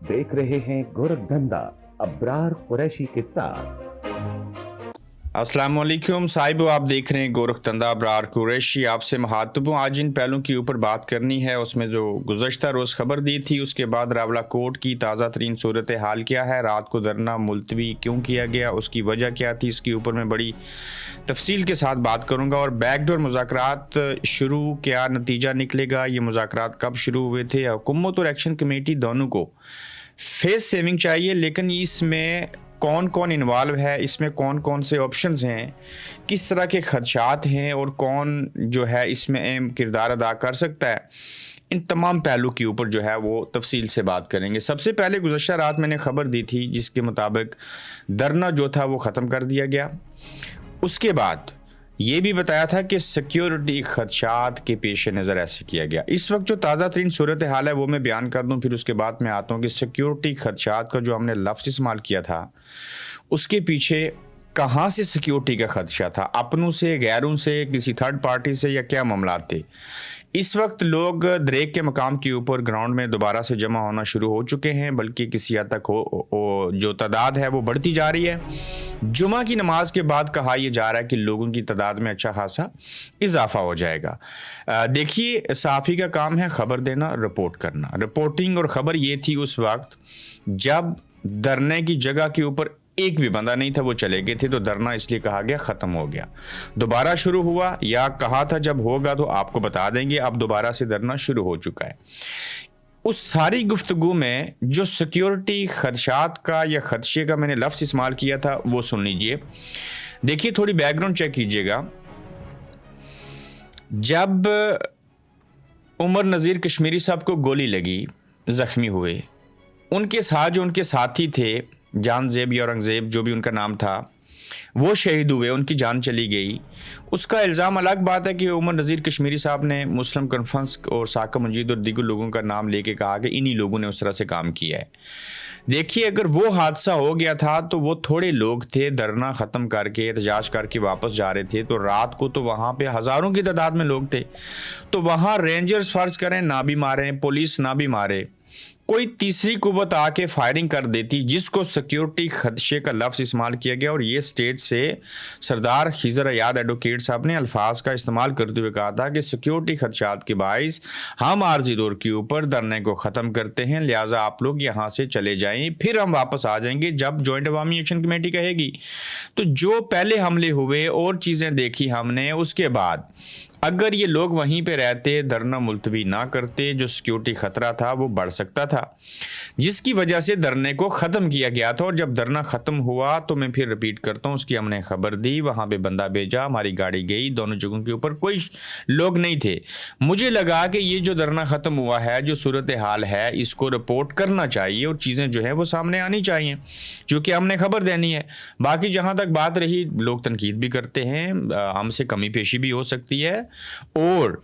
देख रहे हैं गोरखधंधा अब्रार कुरैशी के साथ। अस्सलाम वालेकुम साहिब, आप देख रहे हैं गोरखधंधा अब्रार कुरैशी। आपसे महत्वपूर्ण आज इन पहलुओं के ऊपर बात करनी है। उसमें जो गुज़श्ता रोज़ खबर दी थी, उसके बाद रावलाकोट की ताज़ा तरीन सूरत हाल क्या है, रात को धरना मुलतवी क्यों किया गया, उसकी वजह क्या थी, इसके ऊपर मैं बड़ी तफसील के साथ बात करूँगा। और बैकडोर मुज़ाकरात शुरू, क्या नतीजा निकलेगा, ये मुज़ाकरात कब शुरू हुए थे। हुकूमत और एक्शन कमेटी दोनों को फेस सेविंग चाहिए, लेकिन इसमें कौन कौन इन्वॉल्व है, इसमें कौन कौन से ऑप्शंस हैं, किस तरह के खदशात हैं और कौन जो है इसमें अहम किरदार अदा कर सकता है, इन तमाम पहलू के ऊपर जो है वो तफसील से बात करेंगे। सबसे पहले गुज़श्ता रात मैंने खबर दी थी जिसके मुताबिक धरना जो था वो ख़त्म कर दिया गया। उसके बाद ये भी बताया था कि सिक्योरिटी खदशात के पेश नज़र ऐसे किया गया। इस वक्त जो ताज़ा तरीन सूरत हाल है वो मैं बयान कर दूं, फिर उसके बाद मैं आता हूँ कि सिक्योरिटी खदशात का जो हमने लफ्ज़ इस्तेमाल किया था उसके पीछे कहाँ से सिक्योरिटी का खदशा था, अपनों से, गैरों से, किसी थर्ड पार्टी से, या क्या मामला थे। इस वक्त लोग दरेक के मकाम के ऊपर ग्राउंड में दोबारा से जमा होना शुरू हो चुके हैं, बल्कि किसी हद तक जो तादाद है वो बढ़ती जा रही है। जुमा की नमाज के बाद कहा यह जा रहा है कि लोगों की तादाद में अच्छा खासा इजाफा हो जाएगा। देखिए, सहाफ़ी का काम है खबर देना, रिपोर्ट करना। रिपोर्टिंग और ख़बर ये थी उस वक्त जब धरने की जगह के ऊपर एक भी बंदा नहीं था, वो चले गए थे, तो धरना इसलिए कहा गया ख़त्म हो गया। दोबारा शुरू हुआ या कहा था जब होगा तो आपको बता देंगे, अब दोबारा से धरना शुरू हो चुका है। उस सारी गुफ्तगू में जो सिक्योरिटी खदशात का या खदशे का मैंने लफ्ज़ इस्तेमाल किया था वो सुन लीजिए। देखिए, थोड़ी बैकग्राउंड चेक कीजिएगा। जब उमर नज़ीर कश्मीरी साहब को गोली लगी, ज़ख्मी हुए, उनके साथ जो उनके साथी थे, जानजेब या औरंगजेब जो भी उनका नाम था, वो शहीद हुए, उनकी जान चली गई। उसका इल्ज़ाम अलग बात है कि उमर नज़ीर कश्मीरी साहब ने मुस्लिम कॉन्फ्रेंस और साका मंजीद और दीगर लोगों का नाम लेके कहा कि इन्हीं लोगों ने उस तरह से काम किया है। देखिए, अगर वो हादसा हो गया था तो वो थोड़े लोग थे, धरना ख़त्म करके एहतजाज करके वापस जा रहे थे, तो रात को तो वहाँ पे हज़ारों की तादाद में लोग थे। तो वहाँ रेंजर्स फ़र्ज़ करें ना भी मारे, पुलिस ना भी मारे, कोई तीसरी कुव्वत आके फायरिंग कर देती, जिसको सिक्योरिटी खदशे का लफ्ज़ इस्तेमाल किया गया। और ये स्टेज से सरदार खिज़र अयाद एडवोकेट साहब ने अल्फाज का इस्तेमाल करते हुए कहा था कि सिक्योरिटी खदशात के बाइस हम आर्जी दौर के ऊपर धरने को ख़त्म करते हैं, लिहाजा आप लोग यहाँ से चले जाएं, फिर हम वापस आ जाएंगे जब जॉइंट अवामी एक्शन कमेटी कहेगी। तो जो पहले हमले हुए और चीज़ें देखी हमने, उसके बाद अगर ये लोग वहीं पे रहते, धरना मुलतवी ना करते, जो सिक्योरिटी ख़तरा था वो बढ़ सकता था, जिसकी वजह से धरने को ख़त्म किया गया था। और जब धरना ख़त्म हुआ तो मैं फिर रिपीट करता हूँ, उसकी हमने खबर दी, वहाँ पे बंदा भेजा, हमारी गाड़ी गई, दोनों जगहों के ऊपर कोई लोग नहीं थे। मुझे लगा कि ये जो धरना ख़त्म हुआ है, जो सूरत हाल है, इसको रिपोर्ट करना चाहिए और चीज़ें जो है वो सामने आनी चाहिए, क्योंकि हमने खबर देनी है। बाकी जहाँ तक बात रही, लोग तनकीद भी करते हैं, हमसे कमी पेशी भी हो सकती है, और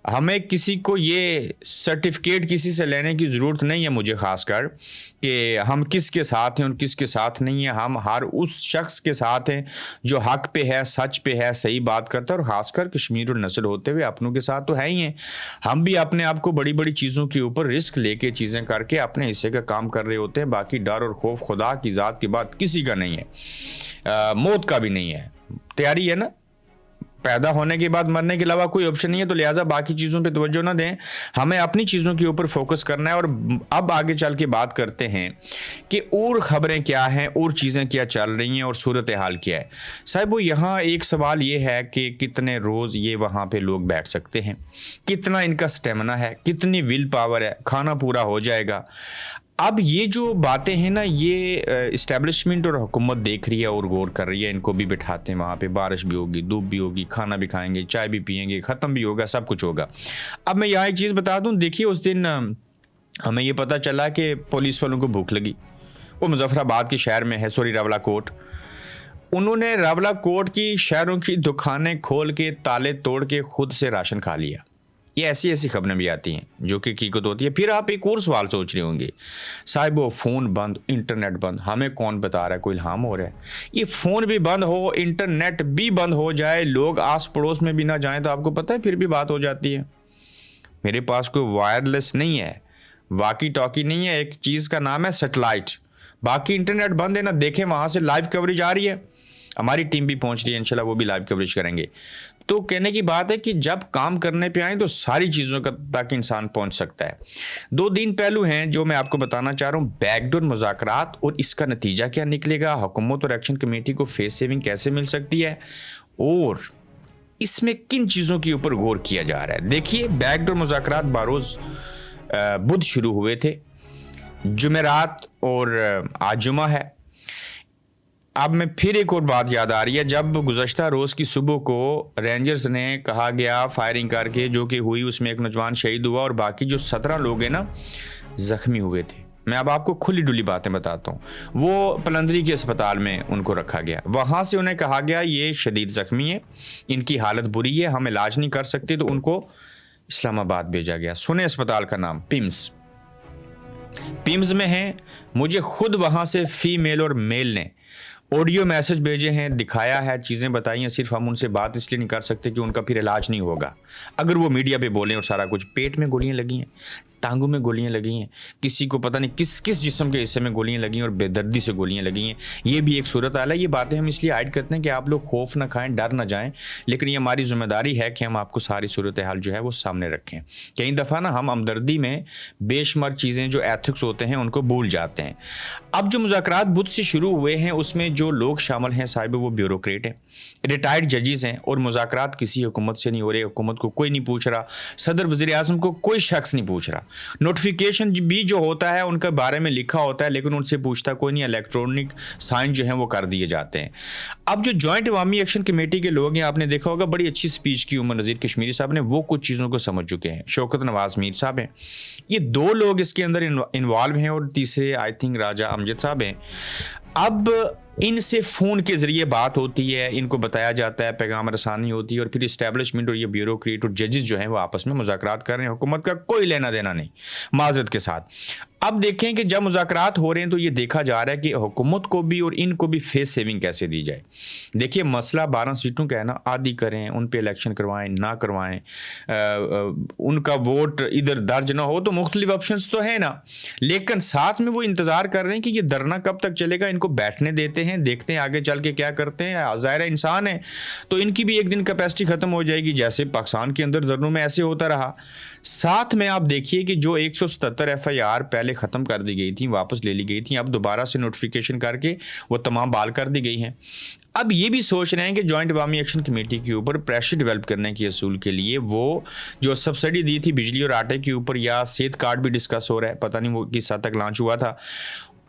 हमें किसी को ये सर्टिफिकेट किसी से लेने की ज़रूरत नहीं है, मुझे ख़ासकर, कि हम किसके साथ हैं और किसके साथ नहीं है। हम हर उस शख्स के साथ हैं जो हक पे है, सच पे है, सही बात करता है, और ख़ासकर कश्मीर और नस्ल होते हुए अपनों के साथ तो है ही हैं। हम भी अपने आप को बड़ी बड़ी चीज़ों के ऊपर रिस्क लेके चीज़ें करके अपने हिस्से का काम कर रहे होते हैं। बाकी डर और खौफ खुदा की ज़ात के बाद किसी का नहीं है, मौत का भी नहीं है। तैयारी है ना, पैदा होने के बाद मरने के अलावा कोई ऑप्शन नहीं है, तो लिहाजा बाकी चीज़ों पे तवज्जो ना दें, हमें अपनी चीज़ों के ऊपर फोकस करना है। और अब आगे चल के बात करते हैं कि और ख़बरें क्या हैं, और चीज़ें क्या चल रही हैं, और सूरत हाल क्या है। साहब, वो यहाँ एक सवाल ये है कि कितने रोज़ ये वहाँ पे लोग बैठ सकते हैं, कितना इनका स्टेमिना है, कितनी विल पावर है, खाना पूरा हो जाएगा। अब ये जो बातें हैं ना, ये इस्टेब्लिशमेंट और हुकूमत देख रही है और गौर कर रही है। इनको भी बिठाते हैं वहाँ पे, बारिश भी होगी, धूप भी होगी, खाना भी खाएंगे, चाय भी पियेंगे, ख़त्म भी होगा, सब कुछ होगा। अब मैं यहाँ एक चीज़ बता दूँ, देखिए, उस दिन हमें ये पता चला कि पुलिस वालों को भूख लगी। वो मुजफ्फराबाद के शहर में है, सॉरी रावलाकोट। उन्होंने रावलाकोट की शहरों की दुकानें खोल के, ताले तोड़ के खुद से राशन खा लिया। ये ऐसी ऐसी खबरें भी आती हैं जो कि हकीकत होती है। फिर आप एक और सवाल सोच रहे होंगे, साहिब वो फ़ोन बंद, इंटरनेट बंद, हमें कौन बता रहा है, कोई इल्हाम हो रहा है? ये फ़ोन भी बंद हो, इंटरनेट भी बंद हो जाए, लोग आस पड़ोस में भी ना जाएं, तो आपको पता है फिर भी बात हो जाती है। मेरे पास कोई वायरलेस नहीं है, वाकी टॉकी नहीं है, एक चीज़ का नाम है सैटेलाइट। बाकी इंटरनेट बंद है ना, देखें वहाँ से लाइव कवरेज आ रही है, हमारी टीम भी पहुँच रही है, इंशाल्लाह वो भी लाइव कवरेज करेंगे। तो कहने की बात है कि जब काम करने पे आए तो सारी चीज़ों का तक इंसान पहुंच सकता है। 2 पहलू हैं जो मैं आपको बताना चाह रहा हूँ, बैकडोर मुज़ाकरात और इसका नतीजा क्या निकलेगा, हुकूमत और एक्शन कमेटी को फेस सेविंग कैसे मिल सकती है, और इसमें किन चीज़ों के ऊपर गौर किया जा रहा है। देखिए, बैकडोर मुज़ाकरात बारोज़ बुध शुरू हुए थे, जुमेरात और आज जुमा है। अब मैं फिर एक और बात याद आ रही है, जब गुज़श्ता रोज़ की सुबह को रेंजर्स ने कहा गया फायरिंग करके जो कि हुई, उसमें एक नौजवान शहीद हुआ और बाकी जो 17 लोग हैं ना ज़ख्मी हुए थे। मैं अब आपको खुली डुली बातें बताता हूँ। वो पलंदरी के अस्पताल में उनको रखा गया, वहाँ से उन्हें कहा गया ये शदीद ज़ख्मी है, इनकी हालत बुरी है, हम इलाज नहीं कर सकते, तो उनको इस्लामाबाद भेजा गया। सुने अस्पताल का नाम, पिम्स में है। मुझे खुद वहाँ से फीमेल और मेल ने ऑडियो मैसेज भेजे हैं, दिखाया है, चीज़ें बताई हैं। सिर्फ हम उनसे बात इसलिए नहीं कर सकते कि उनका फिर इलाज नहीं होगा अगर वो मीडिया पे बोलें और सारा कुछ। पेट में गोलियां लगी हैं, टांगों में गोलियां लगी हैं, किसी को पता नहीं किस किस जिस्म के हिस्से में गोलियां लगी हैं और बेदर्दी से गोलियां लगी हैं। ये भी एक सूरत हाल है। ये बातें हम इसलिए ऐड करते हैं कि आप लोग खौफ ना खाएं, डर ना जाएं, लेकिन ये हमारी जिम्मेदारी है कि हम आपको सारी सूरत हाल जो है वो सामने रखें। कई दफ़ा ना हम हमदर्दी में बेशुमार चीज़ें जो एथिक्स होते हैं उनको भूल जाते हैं। अब जो मुज़ाकरात बुध से शुरू हुए हैं उसमें जो लोग शामिल हैं साहिब वो ब्यूरोक्रेट हैं, रिटायर्ड जजेस हैं, और मुज़ाकरात किसी हुकूमत से नहीं हो रहे, हुकूमत को कोई नहीं पूछ रहा, सदर वज़ीर आज़म को कोई शख्स नहीं पूछ रहा। नोटिफिकेशन भी जो होता है उनके बारे में लिखा होता है लेकिन उनसे पूछता कोई नहीं, इलेक्ट्रॉनिक साइन जो है वो कर दिए जाते हैं। अब जो जॉइंट अवामी एक्शन कमेटी के लोग हैं, आपने देखा होगा बड़ी अच्छी स्पीच की उमर नज़ीर कश्मीरी साहब ने, वो कुछ चीज़ों को समझ चुके हैं। शौकत नवाज़ मीर साहब हैं, ये 2 लोग इसके अंदर इन्वॉल्व हैं, और तीसरे आई थिंक राजा अमजद साहब हैं। अब इनसे फ़ोन के ज़रिए बात होती है, इनको बताया जाता है, पैगाम रसानी होती है, और फिर इस्टेब्लिशमेंट और ये ब्यूरोक्रेट और जजेस जो हैं वो आपस में मुज़ाकरात कर रहे हैं, हुकूमत का कोई लेना देना नहीं, माज़रत के साथ। अब देखें कि जब मुज़ाकरात हो रहे हैं तो ये देखा जा रहा है कि हुकूमत को भी और इनको भी फेस सेविंग कैसे दी जाए। देखिए, मसला 12 सीटों का है ना, आदि करें, उन पे इलेक्शन करवाएं ना करवाएं, उनका वोट इधर दर्ज ना हो, तो मुख्तलिफ ऑप्शंस तो है ना, लेकिन साथ में वो इंतज़ार कर रहे हैं कि ये धरना कब तक चलेगा, इनको बैठने देते हैं, देखते हैं आगे चल के क्या करते हैं। ज़ाहिर है इंसान है तो इनकी भी एक दिन कैपेसिटी ख़त्म हो जाएगी, जैसे पाकिस्तान के अंदर धरनों में ऐसे होता रहा। साथ में आप देखिए कि जो 177 FIR पहले ख़त्म कर दी गई थी, वापस ले ली गई थी, अब दोबारा से नोटिफिकेशन करके वो तमाम बहाल कर दी गई हैं। अब ये भी सोच रहे हैं कि जॉइंट अवामी एक्शन कमेटी के ऊपर प्रेशर डेवलप करने के असूल के लिए वो जो सब्सिडी दी थी बिजली और आटे के ऊपर, या सेहत कार्ड भी डिस्कस हो रहा है, पता नहीं वो किस हद तक लॉन्च हुआ था,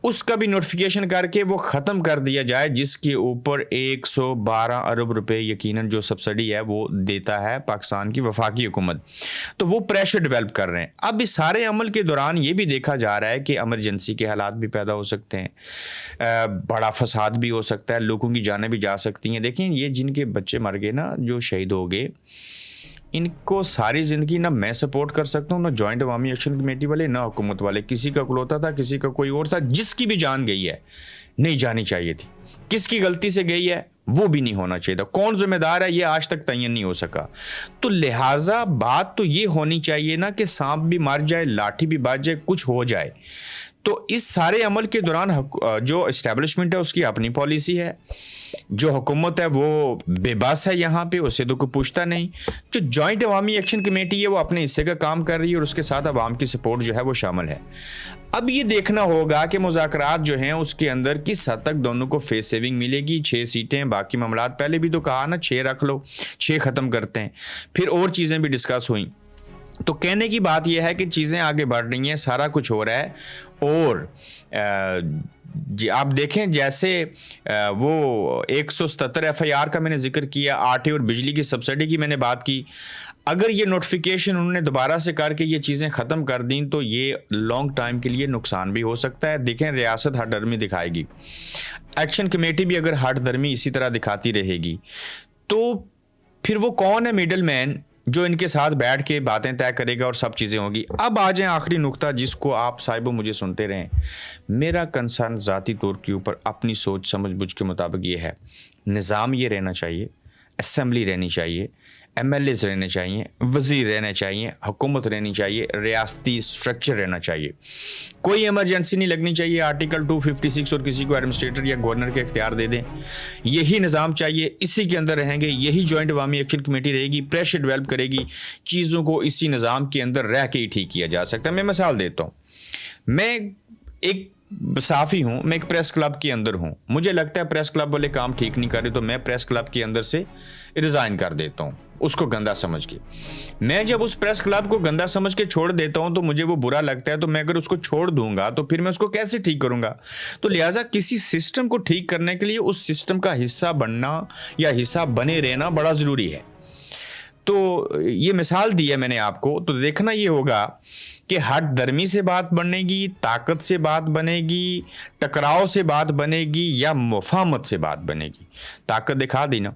उसका भी नोटिफिकेशन करके वो ख़त्म कर दिया जाए, जिसके ऊपर 112 अरब रुपए यकीनन जो सब्सिडी है वो देता है पाकिस्तान की वफाकी हुकूमत। तो वो प्रेशर डेवलप कर रहे हैं। अब इस सारे अमल के दौरान ये भी देखा जा रहा है कि एमरजेंसी के हालात भी पैदा हो सकते हैं, बड़ा फसाद भी हो सकता है, लोगों की जानें भी जा सकती हैं। देखें, ये जिनके बच्चे मर गए ना, जो शहीद हो गए, इनको सारी ज़िंदगी ना मैं सपोर्ट कर सकता हूँ, ना जॉइंट अवामी एक्शन कमेटी वाले, ना हुकूमत वाले। किसी का कुलौता था, किसी का कोई और था, जिसकी भी जान गई है नहीं जानी चाहिए थी, किसकी गलती से गई है वो भी नहीं होना चाहिए था, कौन जिम्मेदार है ये आज तक तयन नहीं हो सका। तो लिहाजा बात तो ये होनी चाहिए ना कि सांप भी मर जाए, लाठी भी बाज जाए, कुछ हो जाए। तो इस सारे अमल के दौरान जो इस्टेब्लिशमेंट है उसकी अपनी पॉलिसी है, जो हुकूमत है वो बेबस है, यहाँ पे उससे तो कोई पूछता नहीं। जो जॉइंट अवामी एक्शन कमेटी है वो अपने हिस्से का काम कर रही है और उसके साथ अवाम की सपोर्ट जो है वो शामिल है। अब ये देखना होगा कि मुज़ाकरात जो हैं उसके अंदर किस हद तक दोनों को फेस सेविंग मिलेगी। 6 सीटें, बाकी मामलात पहले भी तो कहा ना 6 रख लो, 6 ख़त्म करते हैं, फिर और चीज़ें भी डिस्कस हुई। तो कहने की बात यह है कि चीज़ें आगे बढ़ रही हैं, सारा कुछ हो रहा है। और आप देखें जैसे वो 177 FIR का मैंने जिक्र किया, आटे और बिजली की सब्सिडी की मैंने बात की, अगर ये नोटिफिकेशन उन्होंने दोबारा से करके ये चीज़ें ख़त्म कर दी तो ये लॉन्ग टाइम के लिए नुकसान भी हो सकता है। देखें, रियासत हठधर्मी दिखाएगी, एक्शन कमेटी भी अगर हठधर्मी इसी तरह दिखाती रहेगी तो फिर वो कौन है मिडल मैन जो इनके साथ बैठ के बातें तय करेगा और सब चीज़ें होगी। अब आ जाए आखिरी नुक्ता जिसको आप साहिबो मुझे सुनते रहें। मेरा कंसर्न ज़ाती तौर के ऊपर अपनी सोच समझ बुझ के मुताबिक ये है, निज़ाम ये रहना चाहिए, असेंबली रहनी चाहिए, MLAs रहने चाहिए, वज़ीर रहने चाहिए, हुकूमत रहनी चाहिए, रियासती स्ट्रक्चर रहना चाहिए। कोई इमरजेंसी नहीं लगनी चाहिए, आर्टिकल 256 और किसी को एडमिनिस्ट्रेटर या गवर्नर के इख्तियार दे दें। यही निज़ाम चाहिए, इसी के अंदर रहेंगे, यही जॉइंट अवामी एक्शन कमेटी रहेगी, प्रेशर डेवलप करेगी, चीज़ों को इसी निज़ाम के अंदर रह के ही ठीक किया जा सकता है। मैं मिसाल देता हूँ, मैं एक सहाफ़ी हूँ, मैं एक प्रेस क्लब के अंदर हूँ, मुझे लगता है प्रेस क्लब वाले काम ठीक नहीं कर रहे तो मैं प्रेस क्लब के अंदर से रिज़ाइन कर देता हूँ, उसको गंदा समझ के। मैं जब उस प्रेस क्लब को गंदा समझ के छोड़ देता हूँ तो मुझे वो बुरा लगता है, तो मैं अगर उसको छोड़ दूंगा तो फिर मैं उसको कैसे ठीक करूंगा? तो लिहाजा किसी सिस्टम को ठीक करने के लिए उस सिस्टम का हिस्सा बनना या हिस्सा बने रहना बड़ा ज़रूरी है। तो ये मिसाल दी है मैंने आपको, तो देखना ये होगा कि हट दर्मी से बात बनेगी, ताकत से बात बनेगी, टकराव से बात बनेगी या मुफाहमत से बात बनेगी। ताकत दिखा दी ना,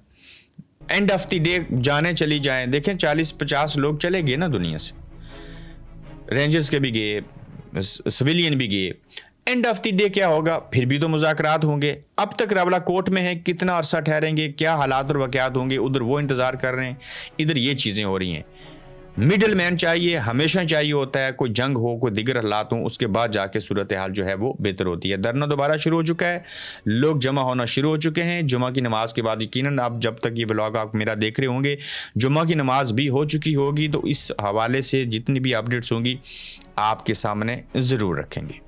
एंड ऑफ द डे जाने चली जाएं, देखें 40-50 लोग चले गए ना दुनिया से, रेंजर्स के भी गए, सिविलियन भी गए। एंड ऑफ द डे क्या होगा? फिर भी तो मुज़ाकरात होंगे। अब तक रावला कोर्ट में है, कितना अरसा ठहरेंगे, क्या हालात और वाक़यात होंगे, उधर वो इंतज़ार कर रहे हैं, इधर ये चीज़ें हो रही हैं। मिडल मैन चाहिए, हमेशा चाहिए होता है, कोई जंग हो, कोई दिगर हालात हो, उसके बाद जाके सूरत हाल जो है वो बेहतर होती है। धरना दोबारा शुरू हो चुका है, लोग जमा होना शुरू हो चुके हैं। जुमा की नमाज के बाद यकीनन आप जब तक ये व्लॉग आप मेरा देख रहे होंगे, जुमा की नमाज भी हो चुकी होगी, तो इस हवाले से जितनी भी अपडेट्स होंगी आपके सामने ज़रूर रखेंगे।